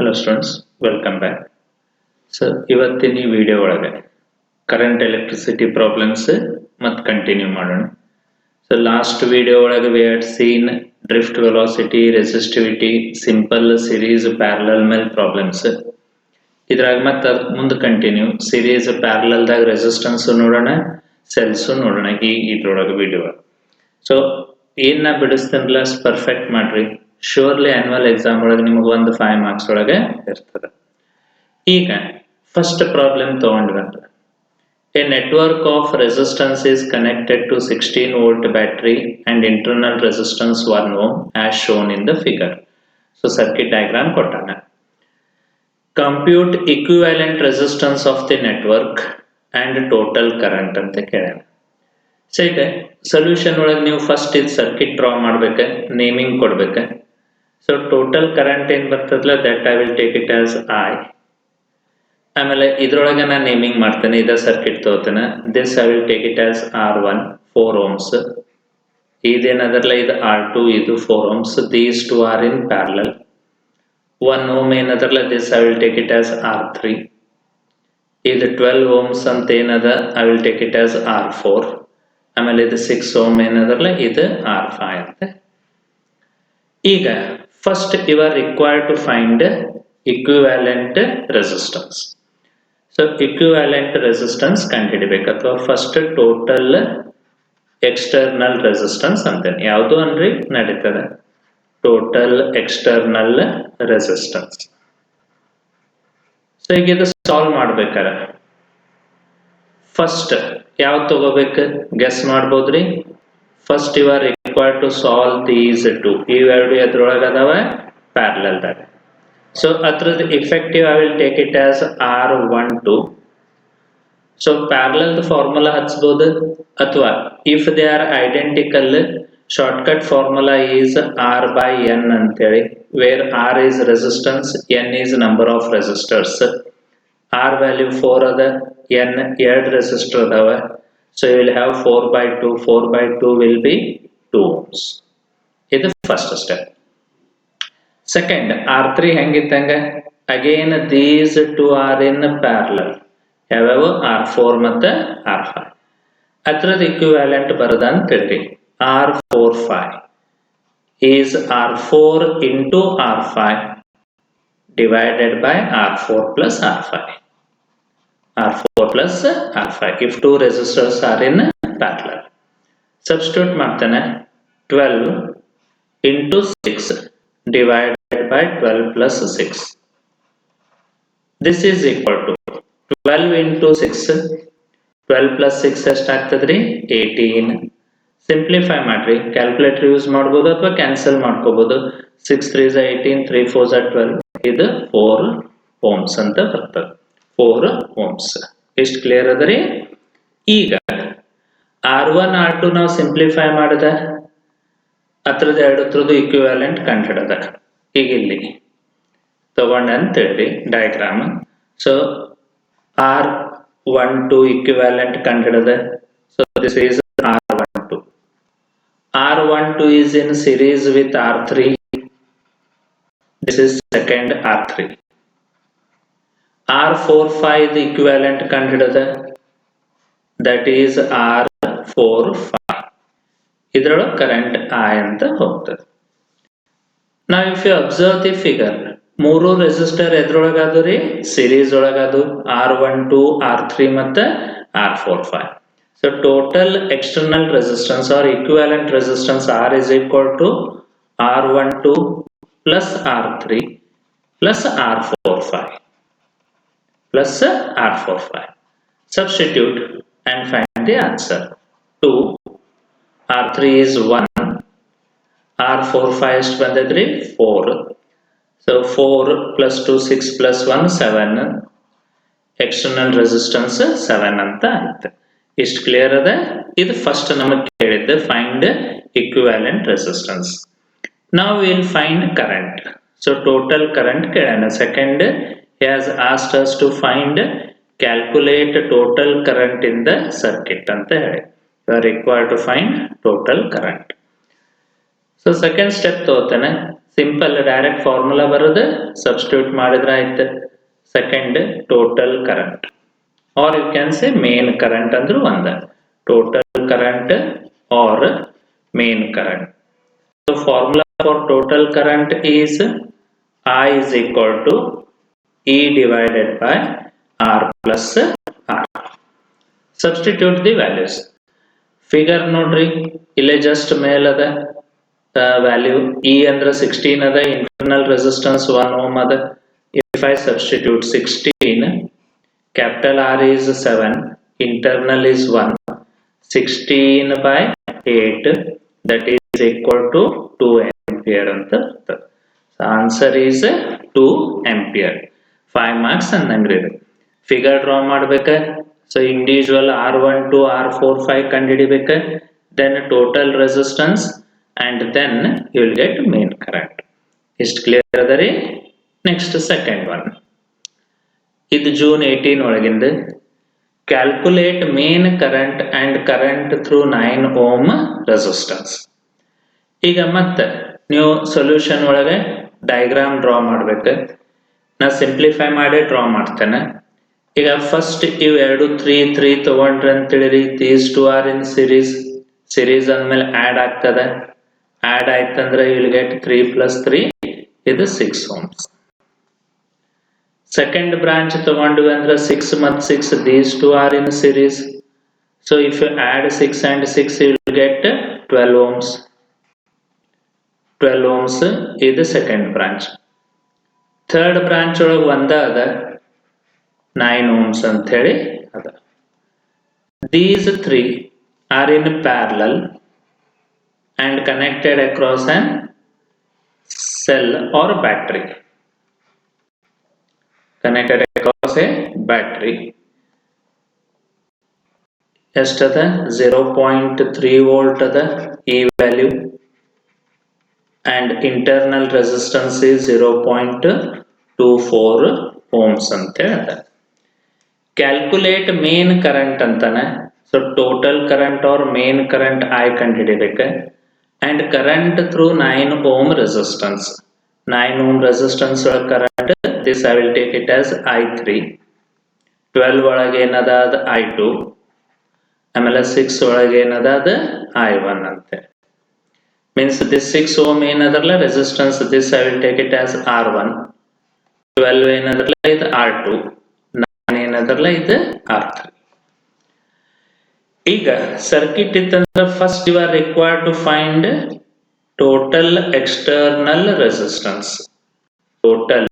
Hello students, welcome back. So ಇವತ್ತಿನ ಈ video ಒಳಗೆ ಕರೆಂಟ್ ಎಲೆಕ್ಟ್ರಿಸಿಟಿ ಪ್ರಾಬ್ಲಮ್ಸ್ ಮತ್ತೆ ಕಂಟಿನ್ಯೂ ಮಾಡೋಣ. So last video ಒಳಗೆ we had seen drift velocity, resistivity, simple series parallel ಮೇಲೆ problems. ಇದ್ರಾಗ ಮತ್ತೆ ಮುಂದೆ ಕಂಟಿನ್ಯೂ ಸೀರೀಸ್ ಪ್ಯಾರಲಲ್ ದಾಗ ರೆಸಿಸ್ಟೆನ್ಸ್ ನೋಡೋಣ, ಸೆಲ್ಸ್ ನೋಡೋಣ ಇದ್ರೊಳಗೆ ವಿಡಿಯೋ. ಸೊ ಏನ್ ನಾ ಬಿಡಿಸ್ತೇನಲ್ಲ ಪರ್ಫೆಕ್ಟ್ ಮಾಡ್ರಿ. ಶ್ಯೂರ್ಲಿ ಆನ್ಯುವಲ್ ಎಕ್ಸಾಮ್ ಒಳಗೆ ನಿಮಗೆ ಒಂದು 5 ಮಾರ್ಕ್ಸ್ ಒಳಗೆ ಇರ್ತದೆ. ಈಗ ಫಸ್ಟ್ ಪ್ರಾಬ್ಲಮ್ ತಗೊಂಡ್ರಂದ್ರೆ a network of resistance is connected to 16 volt battery and internal resistance 1 ohm as shown in the figure. So circuit diagram ಕೊಟ್ಟಾನ. Compute equivalent resistance of the network and total current ಅಂತ ಕೇಳ್ಯಾನ. So ಈಗ solution ಒಳಗೆ ನೀವು first ಇದು circuit draw ಮಾಡ್ಬೇಕು, naming ಕೊಡ್ಬೇಕು. So total current ಏನ್ ಬರ್ತದಲ್ಲ that I will take it as I. ಆಮೇಲೆ ಇದ್ರೊಳಗೆ ನಾನು ನೇಮಿಂಗ್ ಮಾಡ್ತೇನೆ, ಇದ ಸರ್ಕಿಟ್ ತಗೋತೇನೆ. This I will take it as R1 4 ohms. ಇದೇನದರಲ್ಲ ಇದು R2, ಇದು 4 ohms. These two are in parallel. 1 ohm ಏನದರಲ್ಲ this I will take it as R3. ಇದು 12 ohms ಅಂತ ಏನದ I will take it as R4. ಆಮೇಲೆ ಇದು 6 ohm ಏನದರಲ್ಲ ಇದು R5 ಅಂತ. ಈಗ first you are required to find equivalent resistance. So equivalent resistance ಕಂಡುಹಿಡಿಬೇಕು, ಅಥವಾ ಫಸ್ಟ್ ಟೋಟಲ್ ಎಕ್ಸ್ಟರ್ನಲ್ ರೆಸಿಸ್ಟೆನ್ಸ್ ಅಂತೇನೆ. ಯಾವುದು ಅನ್ರಿ ನಡೀತದೆ, ಟೋಟಲ್ ಎಕ್ಸ್ಟರ್ನಲ್ ರೆಸಿಸ್ಟೆನ್ಸ್. ಸೊ ಈಗ ಇದು ಸಾಲ್ವ್ ಮಾಡ್ಬೇಕಾರೆ ಫಸ್ಟ್ ಯಾವ್ದು ತಗೋಬೇಕು ಗೆಸ್ ಮಾಡ್ಬೋದ್ರಿ. First you are required to solve these two. ಇವೆರಡು ಎದ್ರೊಳಗೆ ಅದಾವ ಪ್ಯಾರಲಲ್ ದಾಗ. ಸೊ ಅದ್ರದ್ದು effective I will take it as R12. So parallel formula ಹಚ್ಬೋದು, ಅಥವಾ if they are identical shortcut formula is R by N ಅಂತೇಳಿ, ವೇರ್ R is resistance, N is number of resistors. R value 4 ಅದ, N 2 resistor ಅದಾವ. So you will have 4 by 2. 4 by 2 will be 2 ohms. ಇದು first step. Second R3 ಹೆಂಗಿತ್ತಂಗ, again these two are in parallel. ಯಾವ್ಯಾವ R4 ಮತ್ತು R5. ಅದ್ರದ್ದು equivalent ಬರದ ಅಂತ ಹೇಳ್ರಿ. R45 is R4 into R5 divided by R4 plus R5. R4 plus R5 if two resistors are in parallel. Substitute ಮಾಡ್ತೇನೆ. 12 into 6 divided by 12 plus 6. This is equal to 12 into 6. 12 plus 6 ಎಷ್ಟಾಗ್ತದ್ರಿ 18. Simplify ಮಾಡ್ರಿ, calculator use ಮಾಡ್ಬೋದು ಅಥವಾ cancel ಮಾಡ್ಕೋಬಹುದು. 6 3 18, 3 4 12. ಇದು 4 ohms ಅಂತ ಬರ್ತದೆ. 4 ohms. ಎಷ್ಟು clear ಅದರಿ. ಈಗ R1 R2 ನಾವು ಸಿಂಪ್ಲಿಫೈ ಮಾಡಿದ ಅದ್ರದ್ದು ಎರಡತ್ರದ್ದು ಇಕ್ವಿವ್ಯಾಲೆಂಟ್ ಕಂಡುಹಿಡಿದ. ಈಗ ಇಲ್ಲಿ ತಗೊಂಡ ಅಂತೇಳಿ ಡಯಾಗ್ರಾಮ್. ಸೊ R12 ಇಕ್ವಿವ್ಯಾಲೆಂಟ್ ಕಂಡುಹಿಡಿದ. So this is R12. R12 is in series with R3. This is second R3. R45 the equivalent ಕಂಡುಹಿಡಿದ, that is R45. ಇದರೊಳಗೆ ಕರೆಂಟ್ I ಅಂತ ಹೋಗ್ತದೆ. Now if you observe the figure, ಮೂರು resistor ಎದ್ರೊಳಗಾದು ರೀ series ಒಳಗಾದು, R12, R3 ಮತ್ತು R45. So total external resistance or equivalent resistance R is equal to R12 plus R3 plus R45 plus R45. Substitute and find the answer. 2, R3 is 1, R45 ಎಷ್ಟು ಬಂದದ್ರಿ 4. So 4 plus 2 6 plus 1 7. External resistance 7 ಅಂತ ಆಯ್ತು. ಇಷ್ಟು clear ಅದ. ಇದು first ನಮಗೆ ಕೇಳಿದ್ದು find equivalent resistance. ನಾವು will find current. So total current ಕೇಳೋಣ. Second he has asked us to find calculate total current in the circuit ಅಂತ ಹೇಳಿ. You are required to find total current. So second step ತಗೋತಾನೆ. Simple direct formula ಬರೋದು substitute ಮಾಡಿದ್ರೆ ಆಯ್ತು. Second total current or you can say main current ಅಂದ್ರೂ ಒಂದ. Total current or main current. So formula for total current is I is equal to E divided by R plus R. Substitute the values. Figure ನೋಡ್ರಿ ಇಲ್ಲೇ just ಮೇಲದ value E ಅಂದ್ರೆ 16 ಅದ, internal resistance 1 ohm ಅದ. If I substitute 16, capital R is 7, internal is 1, 16 by 8 that is equal to 2 ampere ಅಂತ ಬರ್ತದೆ. So answer is 2 ampere. 5 marks ಅಂದಂಗ್ರಿ ಇದು. Figure draw ಮಾಡ್ಬೇಕ. So individual R1 to R4 5 ಕಂಡುಹಿಡಿಬೇಕ. then total resistance and then you will get main current. ಇಷ್ಟು clear ಅದ ರೀ. Next second one, ಇದು June 18 ಒಳಗಿಂದ. Calculate main current and current through 9 ohm resistance. ಈಗ ಮತ್ತೆ ನೀವು ಸೊಲ್ಯೂಷನ್ ಒಳಗೆ ಡಯಾಗ್ರಾಮ್ ಡ್ರಾ ಮಾಡ್ಬೇಕು. ನಾ ಸಿಂಪ್ಲಿಫೈ ಮಾಡಿ ಡ್ರಾ ಮಾಡ್ತೇನೆ. ಈಗ ಫಸ್ಟ್ ಇವು ಎರಡು 3 ತಗೊಂಡ್ರೆ ಅಂತೇಳಿ these two are in series ಅಂದ್ಮೇಲೆ ಆಡ್ ಆಗ್ತದೆ. ಆಡ್ ಆಯ್ತಂದ್ರೆ ವಿಲ್ ಗೆಟ್ 3 plus 3 ಇದು 6 ohms. ಸೆಕೆಂಡ್ ಬ್ರಾಂಚ್ ತಗೊಂಡ್ವಿ ಅಂದ್ರೆ 6 ಮತ್ತು 6 these two are in series. So if you add 6 and 6 you will get 12 ohms. 12 ohms ಇದು ಸೆಕೆಂಡ್ ಬ್ರಾಂಚ್. ಥರ್ಡ್ ಬ್ರಾಂಚ್ ಒಳಗೆ ಒಂದ ಅದ 9 ohms ಅಂತ ಹೇಳಿ ಅದ. These 3 are in parallel and connected across an cell or battery. Connected across a battery. ಎಷ್ಟದ 0.3 volt ಅದ ಈ value and internal resistance is 0.24 ohms ಅಂತ ಹೇಳಿ. ಕ್ಯಾಲ್ಕುಲೇಟ್ ಮೇನ್ ಕರೆಂಟ್ ಅಂತಾನೆ. So total current or main current I ಕಂಡುಹಿಡಿಬೇಕು. And current through 9 ohm resistance. 9 ohm resistance ಒಳಗೆ current this I will take it as I3. 12 ಒಳಗೆ ಏನದ ಅದು I2. ಆಮೇಲೆ 6 ಒಳಗೆ ಏನದ ಅದು I1 ಅಂತೆ. ಮೀನ್ಸ್ ದಿಸ್ 6 ohm ಏನದರಲ್ಲ resistance, this I will take it as R1. 12 ಏನದರಲ್ಲ ಇದು R2. ಏನದರಲ್ಲ ಇದು R3. ಈಗ ಸರ್ಕಿಟ್ ಇತ್ತಂದ್ರೆ first you are required to find total external resistance. Total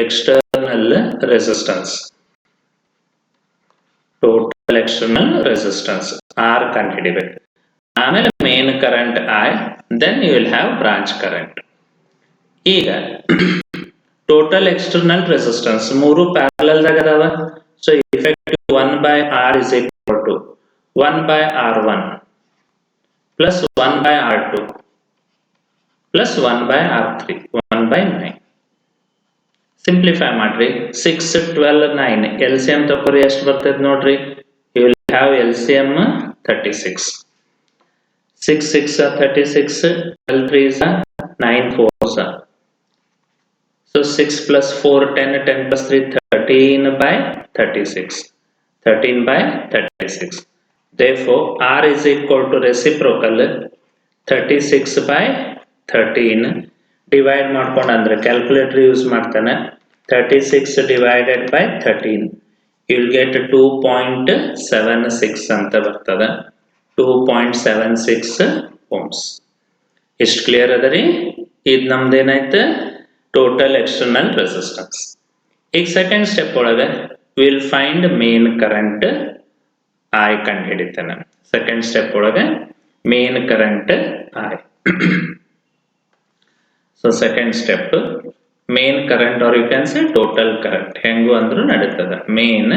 external resistance. Total external resistance R ಕಂಡುಹಿಡಿಬೇಕು. ಆಮೇಲೆ main current I, then you will have branch current. ಈಗ total external resistance ಮೂರು parallel ದಾಗ ಅದಾವ. So effective 1/R is equal to 1/R1 plus 1/R2 plus 1/R3, 1/9. Simplify ಮಾಡ್ರಿ. 6, 12, 9 LCM ತಗೋರಿ ಎಷ್ಟು ಬರ್ತದೆ ನೋಡ್ರಿ. You will have LCM 36. 6 6 36, 12 3s 9 4s. So 6 plus 4 10, 10 plus 3 13/36. 13/36. Therefore R is equal to reciprocal 36/13. Divide ಮಾಡ್ಕೊಂಡು ಅಂದ್ರೆ ಕ್ಯಾಲ್ಕುಲೇಟರ್ ಯೂಸ್ ಮಾಡ್ತಾನೆ. 36 divided by 13 you will get 2.76 ಅಂತ ಬರ್ತದೆ. 2.76 ohms. ಇಷ್ಟು ಕ್ಲಿಯರ್ ಅದ ರೀ. ಇದು ನಮ್ದು ಏನಾಯ್ತು ಟೋಟಲ್ ಎಕ್ಸ್ಟರ್ನಲ್ ರೆಸಿಸ್ಟೆನ್ಸ್. ಈಗ ಸೆಕೆಂಡ್ ಸ್ಟೆಪ್ ಒಳಗೆ will find main current I ಕಂಡು ಹಿಡಿತೇನೆ. ಸೆಕೆಂಡ್ ಸ್ಟೆಪ್ ಒಳಗೆ main current I. So second step main current or you can say total current ಹೆಂಗು ಅಂದ್ರೂ ನಡೀತದೆ. Main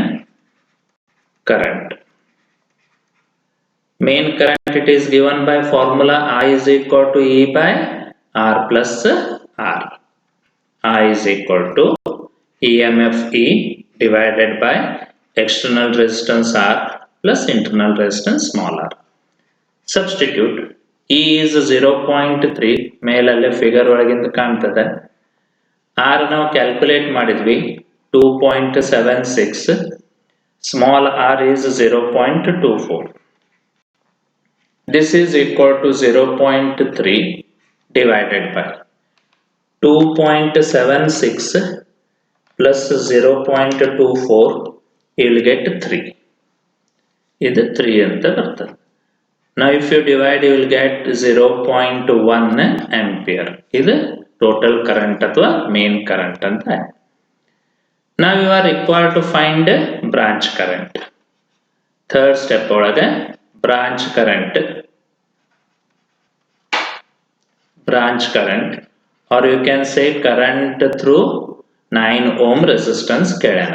current. Main current it is given by formula I is equal to E by R plus R. I is equal to EMF E divided by external resistance R plus internal resistance small r. Substitute. E is 0.3, ಮೇಲಲ್ಲೇ figure ಒಳಗಿಂದ ಕಾಣ್ತದೆ. R ನಾವು calculate ಮಾಡಿದ್ವಿ 2.76, small r is 0.24. This is equal to 0.3 divided by 2.76 plus 0.24, you will get 3. ಇದು 3 ಅಂತ ಬರ್ತದೆ. Now if you divide, you will get 0.1 ampere. ಇದು total current ಅಥವಾ main current ಅಂತ. Now you are required to find branch current. Third step ಒಳಗೆ branch current or you can say current through 9 ohm resistance ಕೇಳೋಣ.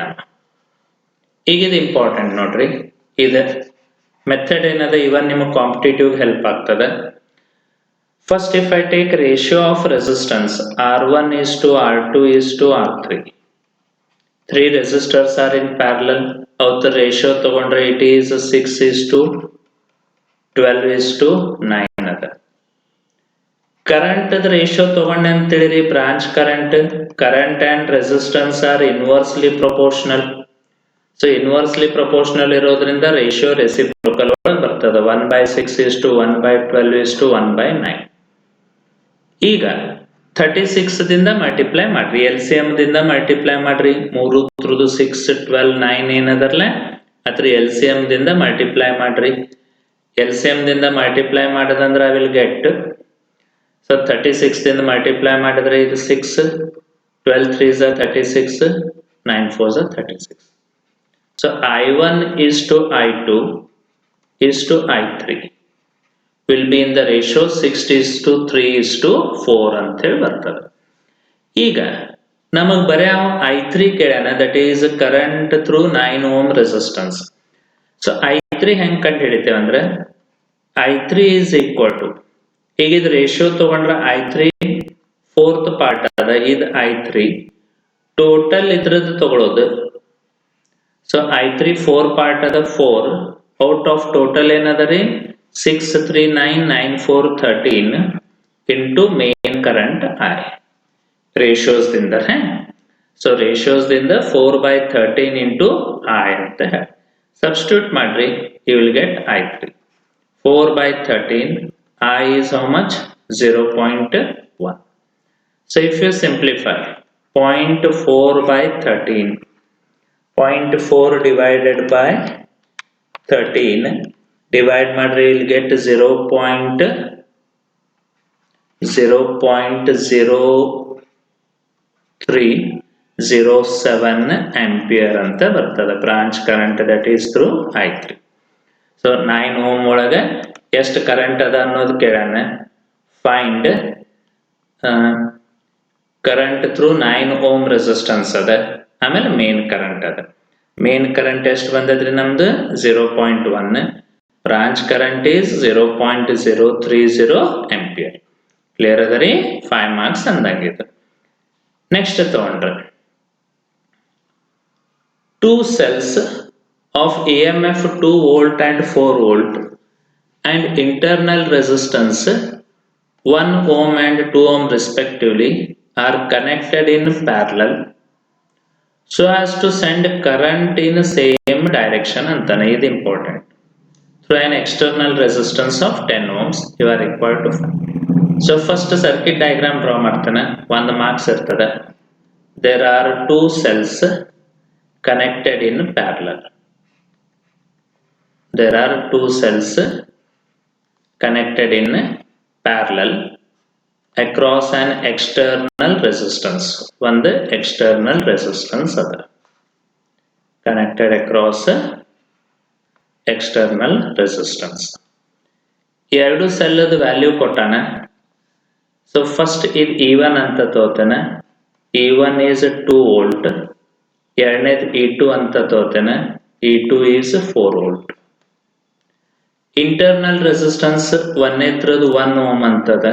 ಈಗ ಇದು important ನೋಡ್ರಿ. ಇದು method ಏನದ ಇವನ್ ನಿಮಗೆ ಕಾಂಪಿಟೇಟಿವ್ ಹೆಲ್ಪ್ ಆಗ್ತದೆ. First if I take ratio of resistance R1 is to R2 is to R3. 3 resistors are in parallel. ಅವತ್ತ ratio ತಗೊಂಡ್ರೆ it is 6 is to 12 is to 9 ಅದ. ಕರೆಂಟ್ ರೇಷಿಯೋ ತಗೊಂಡೆ ಅಂತ ತಿಳಿರಿ. Branch current and resistance are inversely proportional. So inversely proportional ಇರೋದ್ರಿಂದ ratio reciprocal ಒಳಗೆ ಬರ್ತದೆ. 1/6 is to 1/12 is to 1/9. ಈಗ 36 ದಿಂದ ಮಲ್ಟಿಪ್ಲೈ ಮಾಡ್ರಿ, LCM ದಿಂದ ಮಲ್ಟಿಪ್ಲೈ ಮಾಡ್ರಿ. 3 3 6 12 9 ಏನದರ್ಲೆ ಅದ್ರ LCM ದಿಂದ ಮಲ್ಟಿಪ್ಲೈ ಮಾಡ್ರಿ. LCM ದಿಂದ ಮಲ್ಟಿಪ್ಲೈ ಮಾಡದಂದ್ರೆ ಐ ವಿಲ್ ಗೆಟ್, ಸೊ 36 ದಿಂದ ಮಲ್ಟಿಪ್ಲೈ ಮಾಡಿದ್ರೆ ಇದು 6, 12 3s are 36, 9 4s are 36. So I1 is to I2 is to I3 will be in the ratio 6 is to 3 is to 4 ಅಂತ ಹೇಳಿ ಬರ್ತದೆ. ಈಗ ನಮಗೆ ಬರೀ I3 ಕೇಳೋಣ, that is current through 9 ohm resistance. So I3 ಹೆಂಗೆ ಕಂಡು ಹಿಡಿತೇವೆ ಅಂದ್ರೆ I3 is equal to, ಈಗ ಇದು ರೇಷಿಯೋ ತಗೊಂಡ್ರೆ I3 ಫೋರ್ತ್ ಪಾರ್ಟ್ ಅದ, ಇದು I3 ಟೋಟಲ್ ಇದ್ರದ್ದು ತಗೊಳ್ಳೋದು. ಸೊ I3 4 ಪಾರ್ಟ್ ಅದ, 4 ಔಟ್ ಆಫ್ ಟೋಟಲ್ ಏನದ ರೀ 6 3 9 9 4 13 into main current I ratios ದಿಂದ. ಸೊ ರೇಷಿಯೋಸ್ ದಿಂದ 4/13 ಇಂಟು I ಅಂತ ಹೇಳಿ ಸಬ್ಸ್ಟಿಟ್ಯೂಟ್ ಮಾಡ್ರಿ, you will get I3. 4/13, I is how much? 0.1. So if you simplify 0.4/13, 0.4 divided by 13, divide ಮಾಡ್ರಿ, you will get 0.0307 ampere ಅಂತ ಬರ್ತದೆ branch current, that is through I3. So 9 ohm ಒಳಗೆ ಎಷ್ಟು current ಅದ ಅನ್ನೋದು ಕೇಳೋಣ. Find current through 9 ohm resistance ಅದ, ಆಮೇಲೆ ಮೇನ್ ಕರೆಂಟ್ ಅದ. ಮೇನ್ ಕರೆಂಟ್ ಎಷ್ಟು ಬಂದದ್ರಿ ನಮ್ದು 0.1, branch current is 0.030 ampere. Clear ಅದ ರೀ? 5 ಮಾರ್ಕ್ಸ್ ಅಂದಂಗಿದೆ. ನೆಕ್ಸ್ಟ್ ತಗೊಂಡ್ರೆ 2 cells of EMF 2 volt and 4 volt and internal resistance 1 ohm and 2 ohm respectively are connected in parallel so as to send current in same direction antane. Is important. Through an external resistance of 10 ohms you are required to find. So first circuit diagram draw ಮಾಡ್ತಾನೆ, 1 marks ಇರ್ತದೆ. There are 2 cells connected in parallel. There are 2 cells connected in parallel across an external resistance. One external resistance other connected across external resistance. ಎರಡು cell value ಕೊಟ್ಟಾನ. So first ಇದು E1 ಅಂತ ತೋತಾನೆ, E1 is 2 volt. ಎರಡನೇದು E2 ಅಂತ ತೋತಾನೆ, E2 is 4 volt. Internal resistance ಒಂದನೇತ್ರದ್ದು 1 ohm ಅಂತದ,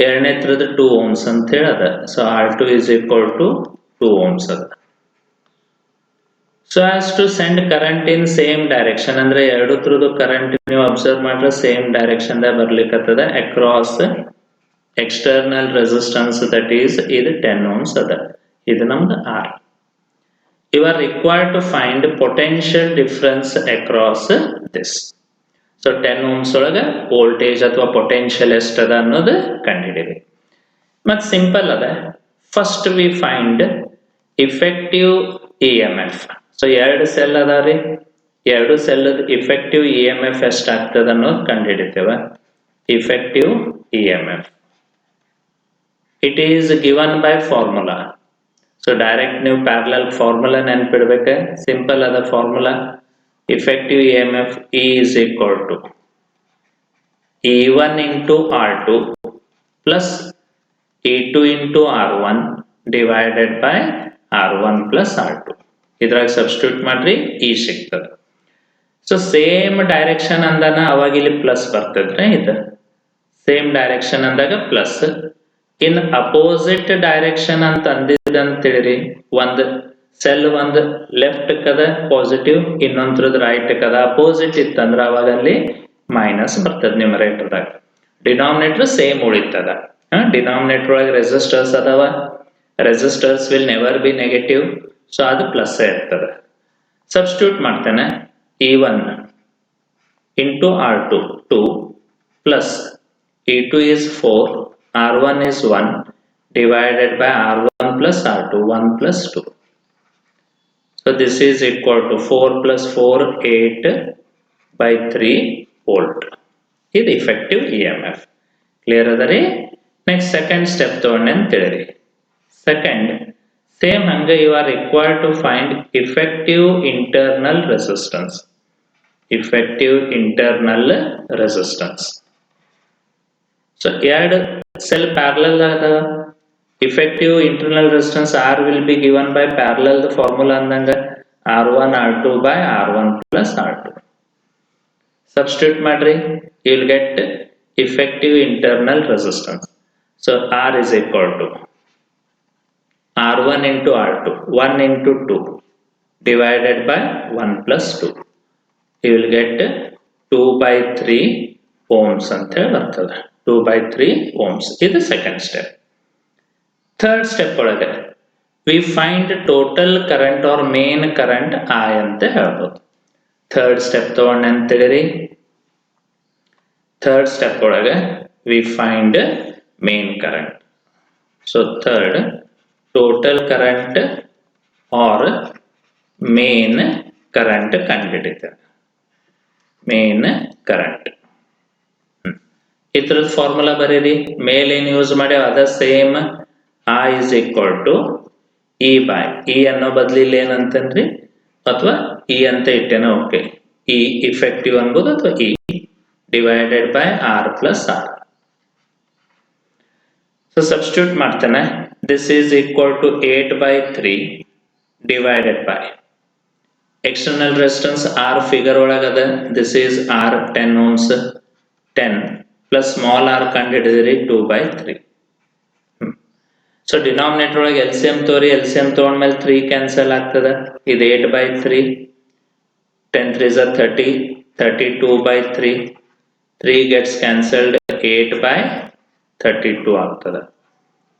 ಎರಡನೇತ್ರದ್ದು 2 ohms ಅಂತ ಹೇಳದ. So R2 is equal to 2 ohms ಅದ. So as to send current in same direction ಅಂದ್ರೆ ಎರಡು ಕರೆಂಟ್ ನೀವು ಅಬ್ಸರ್ವ್ ಮಾಡ್ರೆ ಸೇಮ್ ಡೈರೆಕ್ಷನ್ ದಾಗ ಬರ್ಲಿಕ್ಕತ್ತದ across external resistance that is 10 ohms ada. Idu namdu R. You are required to find potential difference across this. So 10 ohms ಒಳಗ voltage ಅಥವಾ potential ಎಷ್ಟದ ಅನ್ನೋದು ಕಂಡುಹಿಡಿಬೇಕು. ಮತ್ತು ಸಿಂಪಲ್ ಅದ. First we find effective EMF. So ಎರಡು cell ಅದಾವ್ರಿ, ಎರಡು cell effective EMF ಎಷ್ಟಾಗ್ತದ ಅನ್ನೋದು ಕಂಡುಹಿಡಿತೇವೆ. Effective EMF. It is given by formula. So direct ನೀವು parallel formula ನೆನಪಿಡಬೇಕು. ಸಿಂಪಲ್ ಅದ formula. Effective EMF E is equal to E1 into R2 plus E2 into R1 divided by R1 plus R2. ಇದ್ರಾಗ substitute ಮಾಡ್ರಿ E ಸಿಗ್ತದೆ. So same direction ಅಂದಾನ ಅವಾಗ ಇಲ್ಲಿ plus ಬರ್ತದ್ರೆ, ಇದು same direction ಅಂದಾಗ plus. In opposite direction ಅಂತ ಅಂದಿದಂತೇಳಿ ಒಂದು cell ಒಂದು ಲೆಫ್ಟ್ ಕದ ಪಾಸಿಟಿವ್, ಇನ್ನೊಂದ್ರದ್ದು ರೈಟ್ ಕದ ಅಪೋಸಿಟ್ ಇತ್ತಂದ್ರ ಅವಾಗ ಅಲ್ಲಿ ಮೈನಸ್ ಬರ್ತದ ನ್ಯೂಮರೇಟರ್ದಾಗ. ಡಿನಾಮಿನೇಟರ್ ಸೇಮ್ ಉಳಿತದ. ಡಿನಾಮಿನೇಟರ್ ಒಳಗೆ ರೆಸಿಸ್ಟರ್ಸ್ ಅದಾವ, resistors will never be negative, so ಅದು ಪ್ಲಸ್ ಇರ್ತದೆ. ಸಬ್ಸ್ಟಿಟ್ಯೂಟ್ ಮಾಡ್ತೇನೆ. E1 into R2 2 plus E2 is 4, R1 is 1 divided by R1 plus R2 1 plus 2. So this is equal to 4 plus 4 8 by 3 volt. This effective EMF. Clear adari? Next second step ತಗೊಂಡೆ ಅಂತ ಹೇಳಿರಿ. Second, same hanga you are required to find effective internal resistance. Effective internal resistance. So ಎರಡು cell parallel ಆದಾಗ effective internal resistance R will be given by parallel the formula andanga R1 R2 by R1 plus R2. Substitute madri, you will get effective internal resistance. So R is equal to R1 into R2, 1 into 2 divided by 1 plus 2. You will get 2 by 3 ohms ante bartade. 2 by 3 ohms. This is the second step. Third step ಒಳಗೆ we find total current or main current I ಅಂತ ಹೇಳ್ಬೋದು. Third step ತಗೊಂಡೆ ಅಂತ ಹೇಳಿರಿ. Third step ಒಳಗೆ we find main current. So third, total current or main current ಕಂಡುಹಿಡಿತೇವೆ. Main current. ಇದ್ರದ್ದು formula ಬರೀರಿ. ಮೇಲೇನು use ಮಾಡಿ ಅದ same. I is equal to E by E ಅನ್ನೋ ಬದಲಿ ಇಲ್ಲಿ ಏನಂತನ್ರಿ, ಅಥವಾ E ಅಂತ ಇಟ್ಟೇನ ಓಕೆ. E effective ಅನ್ಬೋದು ಅಥವಾ E divided by R plus R. So substitute ಮಾಡ್ತೇನೆ. This is equal to 8 by 3 divided by external resistance R figure ಒಳಗದ. This is R 10 ohms, 10 plus small r ಕಂಡುಹಿಡಿದಿರಿ 2 by 3. So denominator ಒಳಗೆ LCM ತೋರಿ. LCM ತಗೊಂಡ್ಮೇಲೆ 3 cancel ಆಗ್ತದ. ಇದು 8 by 3, 10 3s are 30, 32 by 3, 3 gets cancelled, 8 by 32 ಆಗ್ತದ.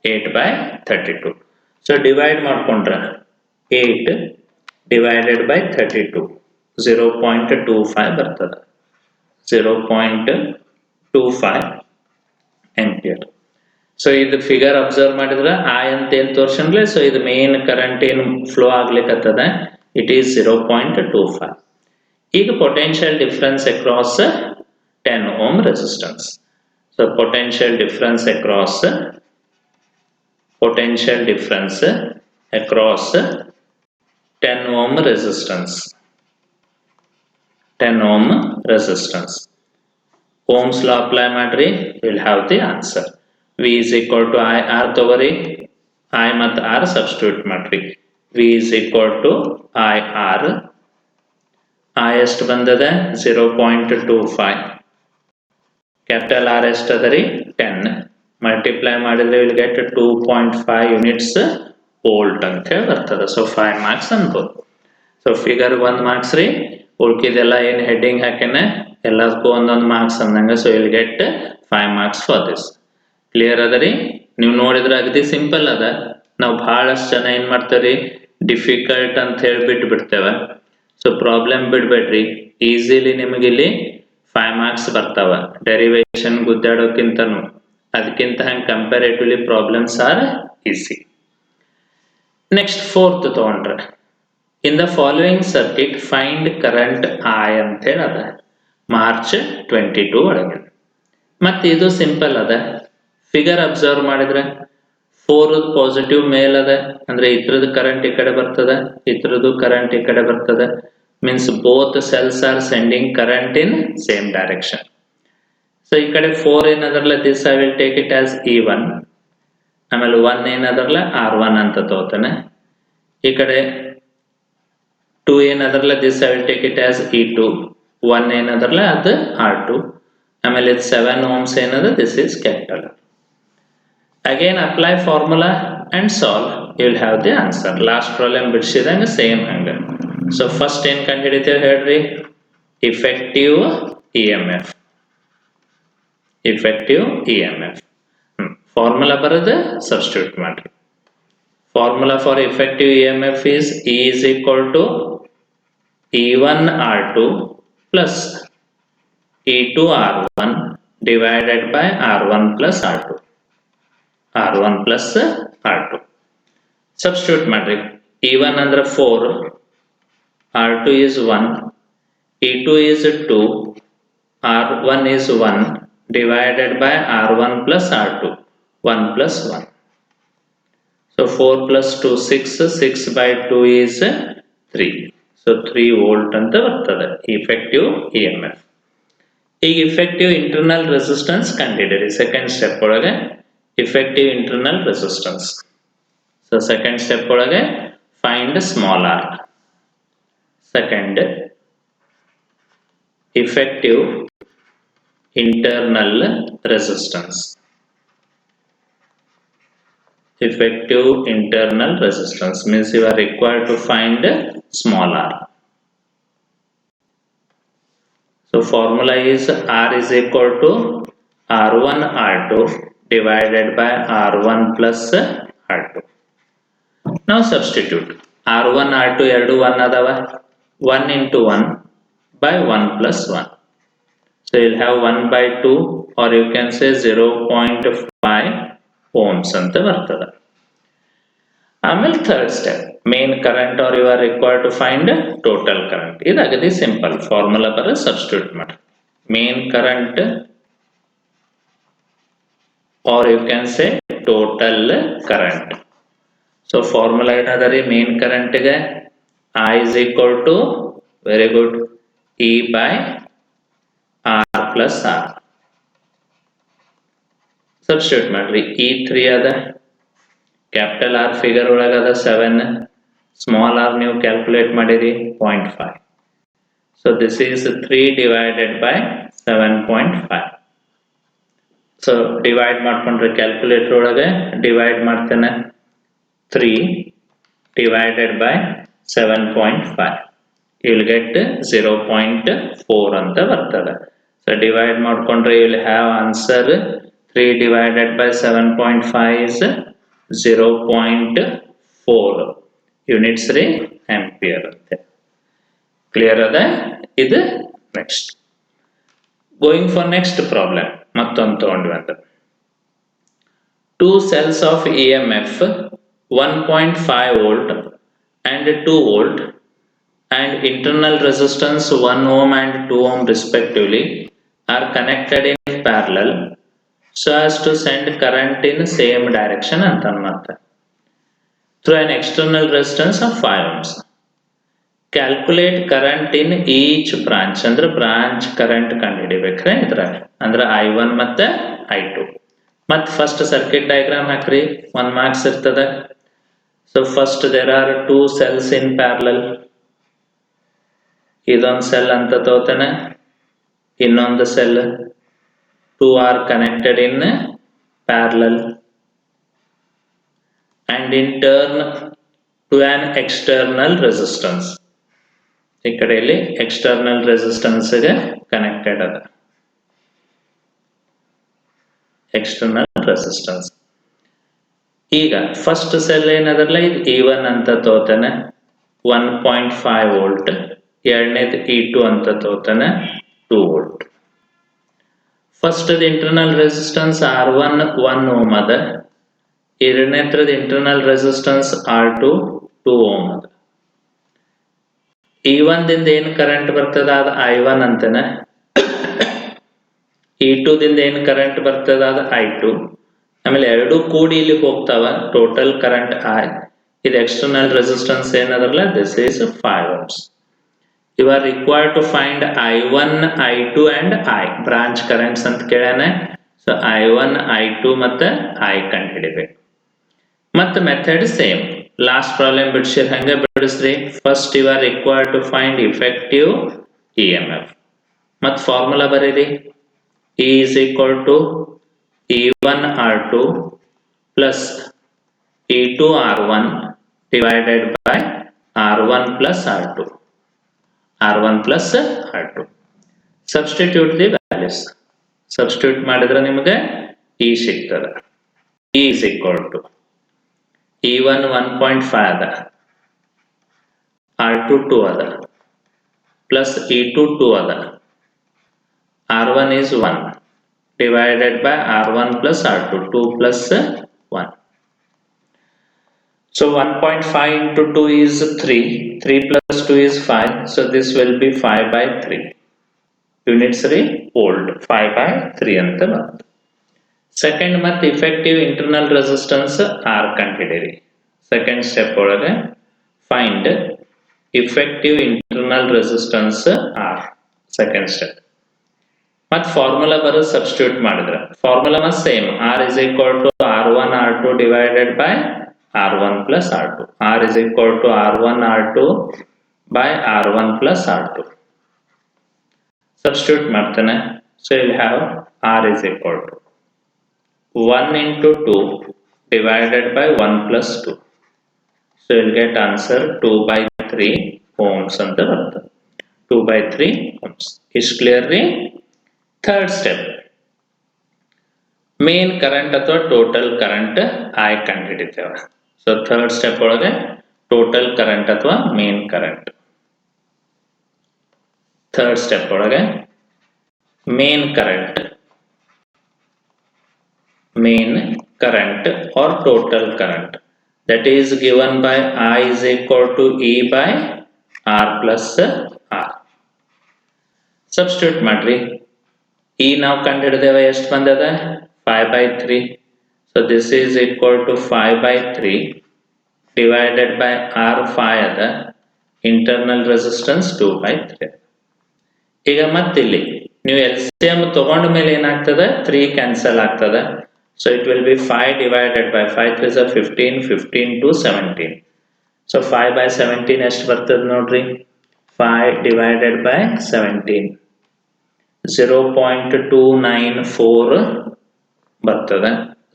8 by 32. So divide ಮಾಡ್ಕೊಂಡ್ರ 8 divided by 32, 0.25 ಬರ್ತದ. 0.25 ampere. So ಇದು figure observe ಮಾಡಿದ್ರೆ I ಅಂತ ಏನ್ ತೋರ್ಸನ್ಲೆ, ಸೊ ಇದು ಮೇನ್ ಕರೆಂಟ್ ಏನು ಫ್ಲೋ ಆಗ್ಲಿಕ್ಕತ್ತದ, ಇಟ್ ಈಸ್ 0.25. ಈಗ potential difference across 10 ohm resistance. So potential difference across 10 ohm resistance. 10 ohm resistance. Ohm's law apply ಮಾಡ್ರಿ, you will have the answer. V is equal to I R ತಗೋರಿ. I ಮತ್ತು R substitute ಮಾಡ್ರಿ. V is equal to I R. I ಎಷ್ಟು ಬಂದದ 0.25. Capital R ಎಷ್ಟು ಅದರಿ 10. Multiply ಮಾಡಿದ್ರೆ will get 2.5 units volt ಅಂತ ಹೇಳಿ ಬರ್ತದೆ. ಸೊ 5 ಮಾರ್ಕ್ಸ್ ಅನ್ಬೋದು. ಸೊ ಫಿಗರ್ 1 ಮಾರ್ಕ್ಸ್ ರೀ. ಉಳ್ಕಿದೆಲ್ಲ ಏನು ಹೆಡ್ಡಿಂಗ್ ಹಾಕೇನೆ ಎಲ್ಲದಕ್ಕೂ ಒಂದೊಂದು ಮಾರ್ಕ್ಸ್ ಅಂದಂಗ. So will get 5 marks for this. Clear ಅದ ರೀ? ನೀವು ನೋಡಿದ್ರೆ ಅಗದಿ ಸಿಂಪಲ್ ಅದ. ನಾವು ಬಹಳಷ್ಟು ಜನ ಏನ್ ಮಾಡ್ತಾರಿ, ಡಿಫಿಕಲ್ಟ್ ಅಂತ ಹೇಳಿ ಬಿಡ್ತೇವೆ. ಸೊ ಪ್ರಾಬ್ಲಮ್ ಬಿಡ್ಬೇಡ್ರಿ, ಈಸಿಲಿ ನಿಮಗೆ ಇಲ್ಲಿ 5 ಮಾರ್ಕ್ಸ್ ಬರ್ತಾವ. ಡೆರಿವೇಶನ್ ಗುದ್ದಾಡೋಕ್ಕಿಂತನೂ ಅದಕ್ಕಿಂತ ಹಂಗೆ comparatively problems are easy. Next fourth ತಗೊಂಡ್ರೆ, in the following circuit find current I ಅಂತ ಹೇಳಿ ಅದ ಮಾರ್ಚ್ 22 ಒಳಗೆ. ಮತ್ತೆ ಇದು ಸಿಂಪಲ್ ಅದ. ಫಿಗರ್ ಅಬ್ಸರ್ವ್ ಮಾಡಿದ್ರೆ 4 ಪಾಸಿಟಿವ್ ಮೇಲ್ ಅದ, ಅಂದ್ರೆ ಇದ್ರದ್ದು ಕರೆಂಟ್ ಈ ಕಡೆ ಬರ್ತದ, ಇದ್ರದ್ದು ಕರೆಂಟ್ ಈ ಕಡೆ ಬರ್ತದ. Means both cells are sending current in same direction. So ಈ ಕಡೆ 4 ಏನದರಲ್ಲ, this I will take it as E1. ಆಮೇಲೆ 1 ಏನದರಲ್ಲ R1 ಅಂತ ತಗೋತಾನೆ. ಈ ಕಡೆ 2 ಏನದರಲ್ಲ, this I will take it as E2. 1 ಏನದರಲ್ಲ ಅದು R2. ಆಮೇಲೆ 7 ohms ಏನದ, this is capital. Again apply formula and solve, you will have the answer. Last problem ಬಿಡಿಸಿದಂಗೆ ಸೇಮ್ ಹಂಗೆ. ಸೊ ಫಸ್ಟ್ ಏನ್ ಕಂಡುಹಿಡಿತೇವೆ ಹೇಳ್ರಿ, effective EMF. Effective EMF formula ಬರೋದು ಸಬ್ಸ್ಟಿಟ್ಯೂಟ್ ಮಾಡ್ರಿ. Formula for effective EMF is E is equal to E1 R2 plus E2 R1 divided by R1 plus R2. R1 plus R2. Substitute ಮಾಡ್ರಿ. E1 ಅಂದ್ರೆ 4, R2 is 1, E2 is 2, R1 is 1 divided by R1 plus R2, 1 plus 1. So 4 plus 2 6, 6 by 2 is 3. So 3 volt ಅಂತ ಬರ್ತದೆ effective EMF. ಈಗ effective internal resistance ಕಂಡುಹಿಡಿಯಿರಿ. Second step ಒಳಗೆ effective internal resistance. So second step ಒಳಗೆ find small r. Second, effective internal resistance. Effective internal resistance means you are required to find small r. So formula is R is equal to R1 R2 divided by R1 plus R2. Now substitute. R1 R2 ಎರಡು 1 ಅದಾವ, 1 into 1 by 1 plus 1. So you'll have 1 by 2 or you can say 0.5 ohms ಅಂತ ಬರ್ತದೆ. ಆಮೇಲೆ third step, main current or you are required to find total current. ಇದು ಅಗದಿ simple, formula ಬರ substitute ಮಾಡಿ. Main current or you can say total current. So formula ಏನದ ರೀ, main ಕರೆಂಟ್ಗೆ I is equal to, very good, E by R plus R. Substitute ಮಾಡ್ರಿ. E3 ಅದ, capital R figure ಒಳಗದ 7, ಸ್ಮಾಲ್ r ನೀವು calculate ಮಾಡಿರಿ 0.5. So this is 3 divided by 7.5. So divide ಮಾಡ್ಕೊಂಡ್ರೆ calculator ಒಳಗೆ ಡಿವೈಡ್ ಮಾಡ್ತೇನೆ, 3 divided by 7.5. You will get 0.4 ಅಂತ ಬರ್ತದೆ. So divide ಮಾಡ್ಕೊಂಡ್ರೆ you will have answer 3 divided by 7.5 is 0.4 units ರೀ ಆಂಪಿಯರ್ ಅಂತೆ. ಕ್ಲಿಯರ್ ಅದ ಇದು? Next going for next problem ಮತ್ತೊಂದು ತಗೊಂಡ್ವಿ ಅಂತ. 2 cells of EMF 1.5 volt and 2 volt and internal resistance 1 ohm and 2 ohm respectively are connected in parallel so as to send current in same direction ಅಂತ ಮತ್ತೆ through an external resistance of 5 ohms. Calculate current in each branch. ಅಂದ್ರೆ branch current ಕಂಡುಹಿಡಿಬೇಕ್ರೆ ಇದ್ರಾಗ, ಅಂದ್ರೆ I1 ಮತ್ತೆ I2. ಮತ್ತೆ first circuit diagram ಹಾಕ್ರಿ, 1 marks ಇರ್ತದೆ. So first there are 2 cells in parallel. ಇದೊಂದು ಸೆಲ್ ಅಂತ ತಗೋತಾನೆ, ಇನ್ನೊಂದು cell, 2 are connected in parallel and in turn to an external resistance. ಈ ಕಡೆಯಲ್ಲಿ ಎಕ್ಸ್ಟರ್ನಲ್ ರೆಸಿಸ್ಟೆನ್ಸ್ ಗೆ ಕನೆಕ್ಟೆಡ್ ಅದ. External resistance. ಈಗ ಫಸ್ಟ್ ಸೆಲ್ ಏನದಲ್ಲ ಇದು E1 ಅಂತ ತಗೋತಾನೆ 1.5 ವೋಲ್ಟ್, ಎರಡನೇದು E2 ಅಂತ ತಗೋತಾನೆ 2 volt. First internal resistance R1 1 ohm ಅದ, ಎರಡನೇದ್ರದ ಇಂಟರ್ನಲ್ ರೆಸಿಸ್ಟೆನ್ಸ್ R2 2 ಓಮ್ ಅದ. E1 ದಿಂದ ಏನು ಕರೆಂಟ್ ಬರ್ತದ ಅದು I1 ಅಂತಾನೆ, E2 ದಿಂದ ಏನು ಕರೆಂಟ್ ಬರ್ತದ ಅದು I2. ಆಮೇಲೆ ಎರಡು ಕೂಡಿ ಇಲ್ಲಿ ಹೋಗ್ತಾವ, ಟೋಟಲ್ ಕರೆಂಟ್ I. ಇದು ಎಕ್ಸ್ಟರ್ನಲ್ ರೆಸಿಸ್ಟೆನ್ಸ್ ಏನದಲ್ಲ, this is 5 ohms. You are required to find I1, I2 and I branch currents ಅಂತ ಕೇಳಾನೆ. ಸೊ I1, I2 ಮತ್ತೆ I ಕಂಡು ಹಿಡಿಬೇಕು. ಮತ್ತೆ ಮೆಥಡ್ ಸೇಮ್, ಲಾಸ್ಟ್ ಪ್ರಾಬ್ಲಮ್ ಬಿಡಿಸಿರ್ ಹಂಗೆ ಬಿಡಿಸ್ರಿ. First you are required to find effective EMF. ಮತ್ತೆ ಫಾರ್ಮುಲಾ ಬರೀರಿ. E is equal to E1 R2 plus E2 R1 divided by R1 plus R2. R1 plus R2. Substitute the values. Substitute ಮಾಡಿದ್ರೆ ನಿಮಗೆ E ಸಿಗ್ತದೆ. E is equal to E1 1.5 ಅದ, R2 2 ಅದ, plus E2 2 ಅದ, R1 is 1 divided by R1 plus R2, 2 plus 1. So 1.5 into 2 is 3, 3 plus 2 is 5, so this will be 5 by 3. Units re volt, 5 by 3 ಅಂತ ಬಂತು. Second ಮತ್ತೆ effective internal resistance R ಕಂಡುಹಿಡಿಯಿರಿ. Second step ಒಳಗೆ find effective internal resistance R, second step. ಮತ್ತೆ formula ಬರೋದು substitute ಮಾಡಿದ್ರೆ formula ಮತ್ತೆ same, R is equal to R1 R2 divided by R1 plus R2. R is equal to R1 R2 by R1 plus R2. Substitute ಮಾಡ್ತಾನೆ. So you'll have R is equal to 1 into 2 divided by 1 plus 2. So you'll get answer 2 by 3 ohms ಅಂತ ಬರ್ತದೆ. 2 by 3 ohms. Is clearly? Third step, main current ಅಥವಾ total current I ಕಂಡುಹಿಡಿತೇವೆ. So third step ಒಳಗೆ total current ಅಥವಾ main current. Third step ಒಳಗೆ main current or total current that is given by I is equal to E by R plus R. Substitute ಮಾಡ್ರಿ. E ನಾವು ಕಂಡುಹಿಡಿದೇವೆ, ಎಷ್ಟು ಬಂದದ 5 by 3. So this is equal to 5 by 3 divided by R 5 ಅದ, internal resistance 2 by 3. ಈಗ ಮತ್ತಿಲ್ಲಿ ನೀವು LCM ತಗೊಂಡ ಮೇಲೆ ಏನಾಗ್ತದೆ, 3 ಕ್ಯಾನ್ಸಲ್ ಆಗ್ತದೆ. So it will be 5 divided by 5 3 is 15, 15 to 17. So 5 by 17 ಎಷ್ಟು ಬರ್ತದೆ ನೋಡ್ರಿ, 5 divided by 17 0.294 ಬರ್ತದೆ.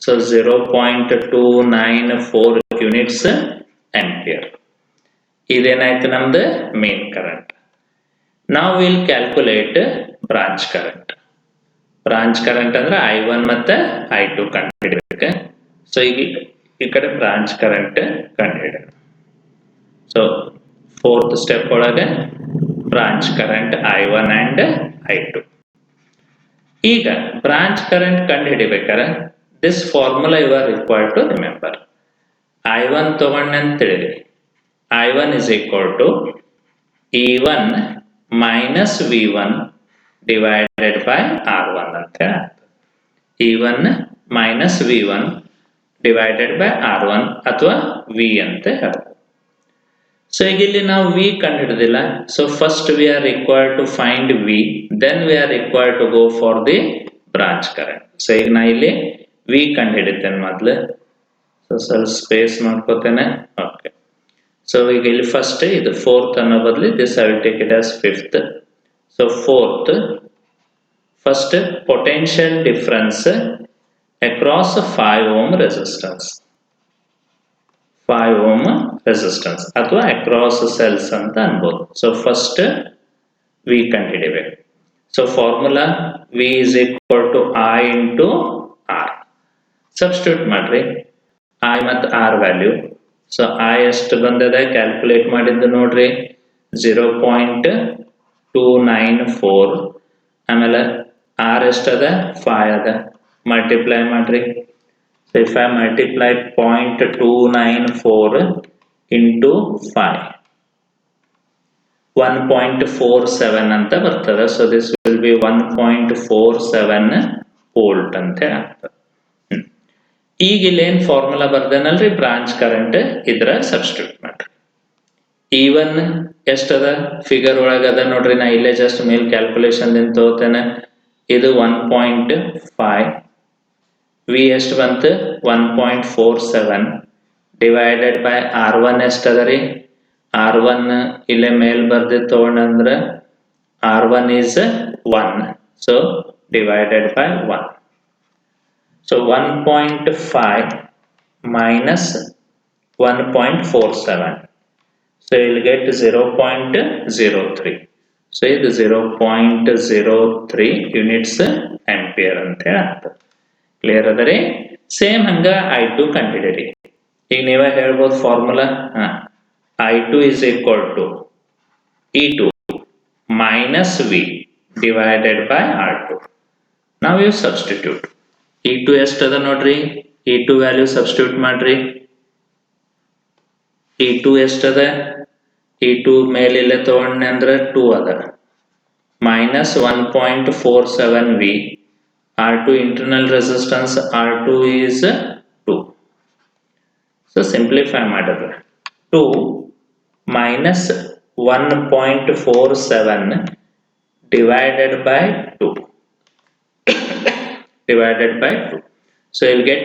So 0.294 units ampere. ಇದೇನಾಯ್ತು ನಮ್ದು ಮೇನ್ ಕರೆಂಟ್. ನಾವು will calculate branch current. Branch current ಅಂದ್ರೆ I1 ಮತ್ತೆ I2 ಕಂಡುಹಿಡಬೇಕು. ಸೊ ಈಗ ಈ ಕಡೆ ಬ್ರಾಂಚ್ ಕರೆಂಟ್ ಕಂಡುಹಿಡೋಣ. ಸೊ ಫೋರ್ತ್ ಸ್ಟೆಪ್ ಒಳಗೆ branch current I1 and I2. ಈಗ ಬ್ರಾಂಚ್ ಕರೆಂಟ್ ಕಂಡುಹಿಡಿಬೇಕಾದ್ರೆ this formula you are required to remember. I1 ತಗೊಂಡೆ ಅಂತ ತಿಳಿರಿ, I1 is equal to E1 minus V1 divided by R1 ಅಂತ ಹೇಳಿ. E1 minus V1 divided by R1 ಅಥವಾ V ಅಂತ ಹೇಳ್ಬೋದು. So ಈಗ ಇಲ್ಲಿ ನಾವು V ಕಂಡುಹಿಡಿದಿಲ್ಲ. So first we are required to find V, then we are required to go for the branch current. So ಈಗ ನಾ ಇಲ್ಲಿ V ಕಂಡುಹಿಡಿತೇನೆ ಮೊದಲು. ಸೊ ಸ್ವಲ್ಪ ಸ್ಪೇಸ್ ಮಾಡ್ಕೋತೇನೆ. ಓಕೆ, ಸೊ ಈಗ ಇಲ್ಲಿ ಫಸ್ಟ್ ಇದು ಫೋರ್ತ್ ಅನ್ನೋ ಬದಲು this I will take it as fifth. So fourth, first potential difference across 5 ohm resistance, 5 ohm resistance ಅಥವಾ ಅಕ್ರಾಸ್ ಸೆಲ್ಸ್ ಅಂತ ಅನ್ಬೋದು. ಸೊ ಫಸ್ಟ್ V ಕಂಡುಹಿಡಿಬೇಕು. So formula V is equal to I into R. Substitute ಮಾಡ್ರಿ I ಮತ್ತು R value. So I ಎಷ್ಟು ಬಂದದ calculate ಮಾಡಿದ್ದು ನೋಡ್ರಿ 0.294. ಆಮೇಲೆ R ಎಷ್ಟದ 5 ಅದ, ಮಲ್ಟಿಪ್ಲೈ ಮಾಡ್ರಿ. So if I multiply 0.294 into 5, 1.47 ಅಂತ ಬರ್ತದೆ. So this will B 1.47 volt ಅಂತ ಆಗ್ತದೆ. ಈಗ ಇಲ್ಲೇನ್ ಫಾರ್ಮುಲಾ ಬರ್ದೇನಲ್ರಿ ಬ್ರಾಂಚ್ ಕರೆಂಟ್, ಇದ್ರ ಸಬ್ಸ್ಟಿಟ್ಯೂಟ್ ಮಾಡ್ರಿ. E1 ಎಷ್ಟದ ಫಿಗರ್ ಒಳಗದ ನೋಡ್ರಿ, ನಾ ಇಲ್ಲೇ ಜಸ್ಟ್ ಮೇಲ್ ಕ್ಯಾಲ್ಕುಲೇಷನ್ ದಿಂದ ತಗೋತೇನೆ. ಇದು 1.5, ವಿ ಎಷ್ಟು ಬಂತು 1.47 ಡಿವೈಡೆಡ್ ಬೈ R1 ಎಷ್ಟದ ರೀ, R1 ಇಲ್ಲೇ ಮೇಲ್ ಬರ್ದಿ ತಗೊಂಡ್ರ R1 is 1, so divided by 1. So 1.5 minus 1.47, so you will get 0.03. So ಇದು 0.03 ಯೂನಿಟ್ಸ್ ಆಂಪಿಯರ್ ಅಂತ ಹೇಳಾಗ್ತದೆ. ಕ್ಲಿಯರ್ ಅದರಿ? ಸೇಮ್ ಹಂಗ I2 ಕಂಡಿಡಿರಿ. ಈಗ ನೀವೇ ಹೇಳ್ಬೋದು formula, I2 is equal to E2 minus V divided by R2. Now you substitute. E2 ಎಷ್ಟದ ನೋಡ್ರಿ, E2 value substitute ಮಾಡ್ರಿ. E2 ಎಷ್ಟದ, E2 ಮೇಲಿಲ್ಲ ತಗೊಂಡ್ನೆ ಅಂದ್ರೆ 2 ಅದ, minus 1.47 V. R2 internal resistance R2 is 2. So simplify ಮಾಡಿದ್ರೆ 2 minus 1.47 divided by 2 divided by 2. So you'll get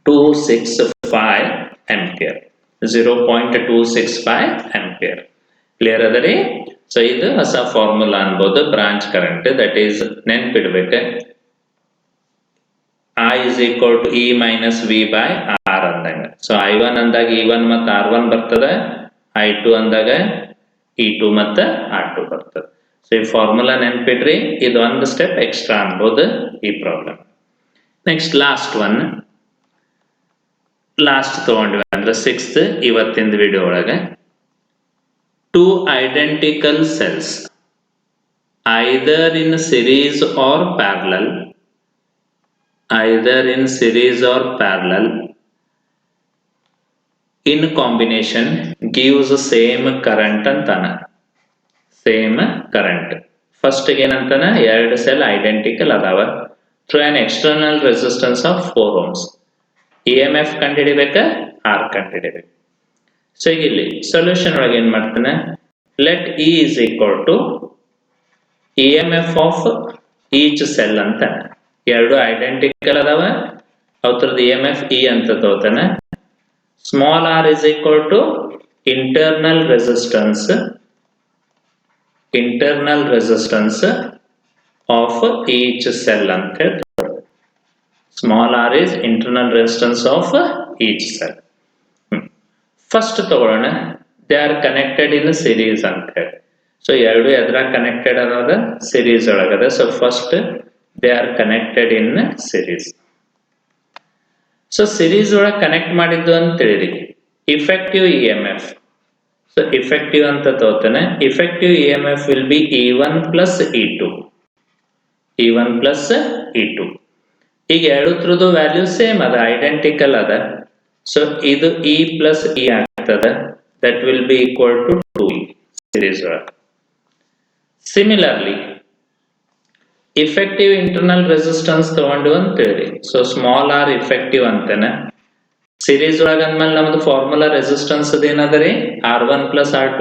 265 ampere. 0.265 ampere. Clear ಅದರಿ? So ಇದು ಹೊಸ formula ಅನ್ಬೋದು branch current. That is ನೆನ್ಪಿಡ್ಬೇಕು, I is equal to E minus V by R ಅಂದಾಗ. So I1 ಅಂದಾಗ E1 ಮತ್ತು R1 ಬರ್ತದೆ, I2 ಅಂದಾಗ E2 ಮತ್ತು R2 ಬರ್ತದೆ. ಸೊ ಈ ಫಾರ್ಮುಲಾ ನೆನ್ಪಿಡ್ರಿ, ಇದು ಒಂದು ಸ್ಟೆಪ್ ಎಕ್ಸ್ಟ್ರಾ ಅನ್ಬೋದು ಈ ಪ್ರಾಬ್ಲಮ್. ನೆಕ್ಸ್ಟ್ ಲಾಸ್ಟ್ ತಗೊಂಡ್ವಿ ಅಂದ್ರೆ 6th ಇವತ್ತಿನ ವಿಡಿಯೋ ಒಳಗೆ. 2 identical cells either in series or parallel in combination gives same current ಅಂತಾನ. ಸೇಮ್ ಕರೆಂಟ್ ಫಸ್ಟ್ ಏನಂತಾನ, ಎರಡು ಸೆಲ್ ಐಡೆಂಟಿಕಲ್ ಅದಾವ through on external resistance of 4 ohms. EMF ಕಂಡುಹಿಡಿಬೇಕ, R ಕಂಡುಹಿಡಿಬೇಕು. ಸೊ ಈಗ ಇಲ್ಲಿ ಸೊಲ್ಯೂಷನ್ ಒಳಗೆ ಏನ್ ಮಾಡ್ತಾನೆ, let E is equal to EMF of each cell ಅಂತ. ಎರಡು ಐಡೆಂಟಿಕಲ್ ಅದಾವ, ಅವ್ರದ್ದು EMF E ಅಂತ ತಗೋತಾನೆ. Small r is equal to internal resistance of each cell ಅಂತ ಹೇಳ್ತಾರೆ. Small r is internal resistance of each cell. First ತಗೊಳ್ಳೋಣ, they are connected in series ಅಂತ ಹೇಳಿ. ಸೊ ಎರಡು ಎದ್ರ ಕನೆಕ್ಟೆಡ್ ಅದ, ಸಿರೀಸ್ ಒಳಗದ. So first they are connected in series. So series ಒಳಗೆ ಕನೆಕ್ಟ್ ಮಾಡಿದ್ದು ಅಂತ ತಿಳಿರಿ. ಇಫೆಕ್ಟಿವ್ EMF, ಸೊ ಇಫೆಕ್ಟಿವ್ ಅಂತ ತಗೋತಾನೆ. Effective EMF will be E1 plus E2. ಈಗ ಎರಡರದ್ದು ವ್ಯಾಲ್ಯೂ ಸೇಮ್ ಅದ, ಐಡೆಂಟಿಕಲ್ ಅದ. ಸೊ ಇದು E ಪ್ಲಸ್ E ಆಗ್ತದ, that will be equal to 2E series ಒಳಗೆ. ಸಿಮಿಲರ್ಲಿ ಇಫೆಕ್ಟಿವ್ ಇಂಟರ್ನಲ್ ರೆಸಿಸ್ಟೆನ್ಸ್ ತಗೊಂಡು ಅಂತ ಹೇಳಿ. ಸೊ ಸ್ಮಾಲ್ r ಇಫೆಕ್ಟಿವ್ ಅಂತಾನೆ. ಸಿರೀಸ್ ಒಳಗ ಅಂದ್ಮೇಲೆ ನಮ್ದು ಫಾರ್ಮುಲಾ ರೆಸಿಸ್ಟೆನ್ಸ್ ಏನದ ರೀ, R1 plus R2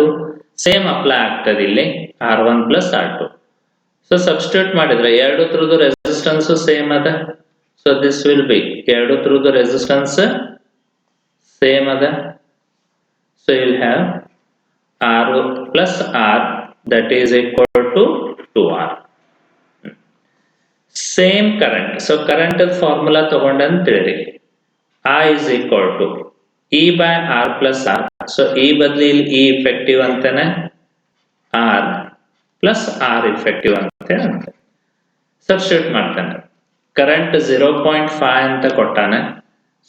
same apply ಆಗ್ತದೆ ಇಲ್ಲಿ, R1 plus R2. So substitute ಮಾಡಿದ್ರೆ ಎರಡರದ್ದು ರೆಸಿಸ್ಟೆನ್ಸ್ ಸೇಮ್ ಅದ. ಸೊ ದಿಸ್ ವಿಲ್ ಬಿ, ಎರಡರದ್ದು ರೆಸಿಸ್ಟೆನ್ಸ್ ಸೇಮ್ ಅದ. So you'll have R plus R, that is equal to 2R. Same current. So current formula ತಗೊಂಡಂತ ತಿಳಿರಿ. I is equal to E by R plus R. So E ಬದಲಿ ಇಲ್ಲಿ E effective ಅಂತಾನೆ, R plus R effective ಅಂತ ಹೇಳಿ substitute ಮಾಡ್ತಾನೆ. Current 0.5 ಅಂತ ಕೊಟ್ಟಾನೆ.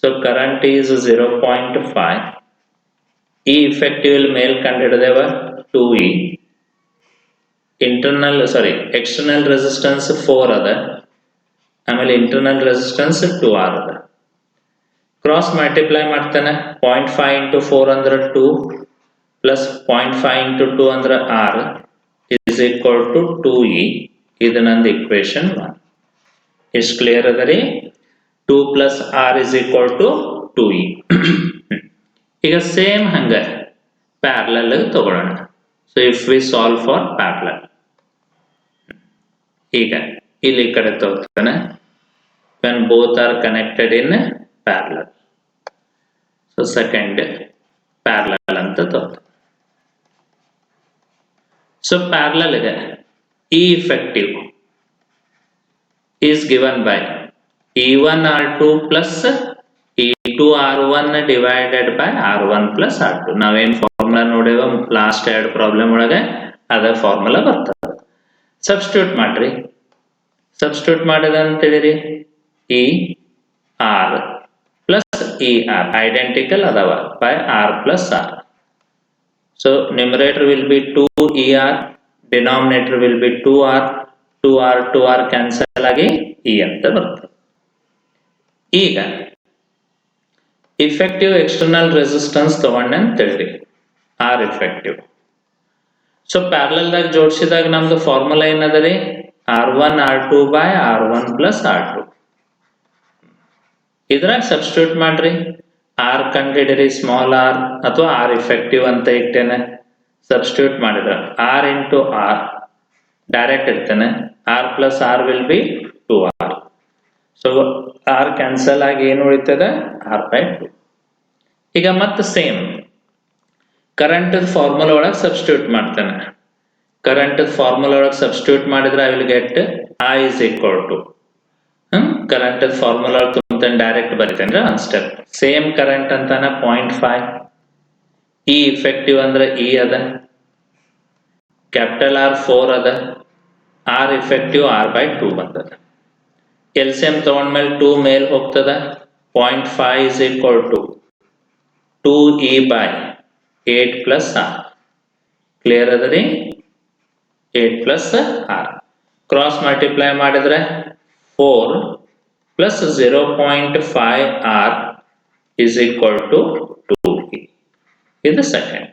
So current is 0.5. ಈ ಇಫೆಕ್ಟಿವ್ ಮೇಲ್ ಕಂಡು ಹಿಡಿದೇವ 2e. ಎಕ್ಸ್ಟರ್ನಲ್ ರೆಸಿಸ್ಟೆನ್ಸ್ 4 ಅದ, ಆಮೇಲೆ ಇಂಟರ್ನಲ್ ರೆಸಿಸ್ಟೆನ್ಸ್ 2r ಅದ. ಕ್ರಾಸ್ ಮಲ್ಟಿಪ್ಲೈ ಮಾಡ್ತಾನೆ. 0.5 ಇಂಟು 4 ಅಂದ್ರೆ 2 ಪ್ಲಸ್ 0.5 ಇಂಟು 2 ಅಂದ್ರೆ r is equal to 2e. ಇದು ನಂದು ಇಕ್ವೇಶನ್ 1. ಎಷ್ಟು ಕ್ಲಿಯರ್ ಅದ ರೀ? 2 plus r is equal to 2e. ಈಗ ಸೇಮ್ ಹಂಗ ಪ್ಯಾರಲಲ್ ತಗೊಳ್ಳೋಣ. So if we solve for parallel, ಈಗ ಇಲ್ಲಿ ಕಡೆ ತಗೋತಾನೆ when both are connected in parallel. So second parallel ಅಂತ ತಗೋತಾನೆ. ಸೊ ಪ್ಯಾರಲಲ್ ಗೆ E effective is given by E1 R2 plus E2 R1 divided by R1 plus R2. ನಾವೇನ್ formula ನೋಡೇವ last ಎರಡು ಪ್ರಾಬ್ಲಮ್ ಒಳಗೆ ಅದ ಫಾರ್ಮುಲಾ ಬರ್ತದೆ. ಸಬ್ಸ್ಟಿಟ್ಯೂಟ್ ಮಾಡ್ರಿ. ಸಬ್ಸ್ಟಿಟ್ಯೂಟ್ ಮಾಡಿದ ಅಂತೇಳಿರಿ E R plus E R identical ಅದಾವ by R plus R. So numerator will be 2er, denominator will be 2r, 2r cancel ಆಗಿ ಇ ಅಂತ ಬರ್ತದೆ. ಈಗ ಇಫೆಕ್ಟಿವ್ ಎಕ್ಸ್ಟರ್ನಲ್ ರೆಸಿಸ್ಟೆನ್ಸ್ ತಗೊಂಡೆ ಅಂತ ಹೇಳ್ರಿ ಆರ್ ಇಫೆಕ್ಟಿವ್. ಸೊ ಪ್ಯಾರಲಲ್ ದಾಗ ಜೋಡಿಸಿದಾಗ ನಮ್ದು ಫಾರ್ಮುಲಾ ಏನದ ರೀ? R1 R2 by R1 plus R2. ಇದ್ರಾಗ ಸಬ್ಸ್ಟಿಟ್ಯೂಟ್ ಮಾಡ್ರಿ. ಆರ್ ಕಂಡಿಡಿರಿ ಸ್ಮಾಲ್ ಆರ್ ಅಥವಾ ಆರ್ ಇಫೆಕ್ಟಿವ್ ಅಂತ ಇಟ್ಟೇನೆ. ಸಬ್ಸ್ಟಿಟ್ಯೂಟ್ ಮಾಡಿದ್ರ ಆರ್ ಇಂಟು ಆರ್ ಡೈರೆಕ್ಟ್ ಇರ್ತೇನೆ. R plus R will be 2r. So R cancel ಆಗಿ ಏನು ಉಳಿತದೆ? R by 2. ಈಗ ಮತ್ತೆ ಸೇಮ್ ಕರೆಂಟ್ ಫಾರ್ಮುಲಾ ಒಳಗೆ ಸಬ್ಸ್ಟಿಟ್ಯೂಟ್ ಮಾಡ್ತೇನೆ. ಕರೆಂಟ್ ಫಾರ್ಮುಲಾ ಒಳಗೆ ಸಬ್ಸ್ಟಿಟ್ಯೂಟ್ ಮಾಡಿದ್ರೆ I will get I is equal to current formula ತುಂಬತೇನೆ, ಡೈರೆಕ್ಟ್ ಬರಿತೇನೆ ಒಂದು ಸ್ಟೆಪ್. ಸೇಮ್ ಕರೆಂಟ್ ಅಂತಾನೆ 0.5. ಇ ಇಫೆಕ್ಟಿವ್ ಅಂದ್ರೆ ಇ ಅದ, ಕ್ಯಾಪಿಟಲ್ ಆರ್ 4 ಅದ, ಆರ್ ಇಫೆಕ್ಟಿವ್ ಆರ್ ಬೈ 2 ಬಂದದ. ಎಲ್ಸಿಎಂ ತಗೊಂಡ್ಮೇಲೆ 2 ಮೇಲ್ ಹೋಗ್ತದ. 0.5 is equal to 2e by 8 plus r. Clear ಅದ ರೀ? 8 plus r. ಕ್ರಾಸ್ ಮಲ್ಟಿಪ್ಲೈ ಮಾಡಿದ್ರೆ 4 plus 0.5 r is equal to 2e. ಇದು ಸೆಕೆಂಡ್.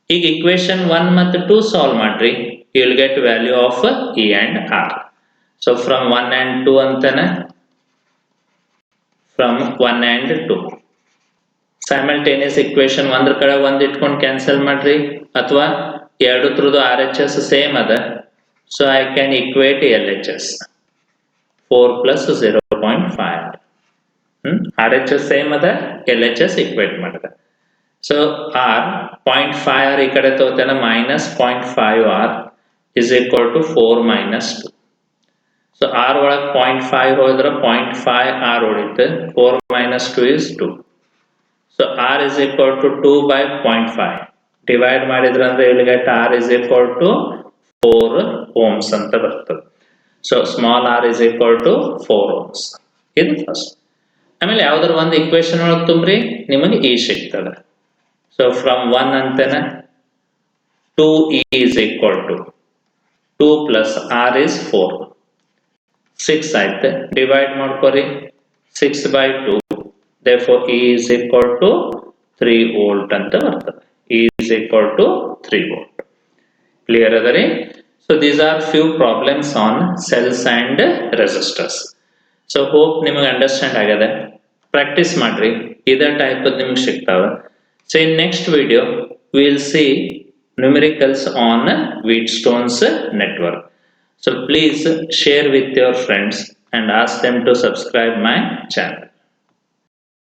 ಈಗ ಇಕ್ವೇಶನ್ 1 ಮತ್ತು 2 ಸಾಲ್ವ್ ಮಾಡ್ರಿ. You will get value of e and r. So from 1 and 2 ಅಂತಾನೆ, from 1 and 2 simultaneous equation ಒಂದ್ರ ಕಡೆ ಒಂದ್ ಇಟ್ಕೊಂಡು ಕ್ಯಾನ್ಸಲ್ ಮಾಡ್ರಿ, ಅಥವಾ ಎರಡು ಥ್ರೂದು RHS ಸೇಮ್ ಅದ. So I can equate LHS 4 plus 0.5. RHS ಸೇಮ್ ಅದ, LHS ಇಕ್ವೇಟ್ ಮಾಡಿದ. ಸೊ R 0.5 r ಈ ಕಡೆ ತಗೋತೇನೆ, minus 0.5 r is equal to 4 minus 2. ಸೊ R ಒಳಗೆ 0.5 ಹೋದ್ರೆ 0.5 r ಉಳಿತು. 4 minus 2 is 2. ಸೊ R is equal to 2 by 0.5. Divide ಮಾಡಿದ್ರೆ ಅಂದ್ರೆ ಇಲ್ಲಿ get R is equal to 4 ohms ಅಂತ ಬರ್ತದೆ. So small r is equal to 4 ohms. ಇದು ಫಸ್ಟ್. ಆಮೇಲೆ ಯಾವ್ದಾರ ಒಂದು ಇಕ್ವೇಶನ್ ಒಳಗೆ ತುಂಬ್ರಿ, ನಿಮಗೆ E ಸಿಗ್ತದೆ. ಸೊ ಫ್ರಮ್ 1 ಅಂತಾನೆ 2e is equal to 2 plus r is 4. 6 ಆಯ್ತು. ಡಿವೈಡ್ ಮಾಡ್ಕೊರಿ 6 by 2. therefore E is equal to 3 volt ಅಂತ ಬರ್ತದೆ. E is equal to 3 volt. Clear ಅದ ರೀ? So these are few problems on cells and resistors. So hope ನಿಮಗೆ understand ಆಗದೆ. Practice ಮಾಡ್ರಿ, ಇದೇ ಟೈಪ್ ನಿಮ್ಗೆ ಸಿಗ್ತಾವೆ. So in next video we will see numericals on Wheatstone's network. So please share with your friends and ask them to subscribe my channel.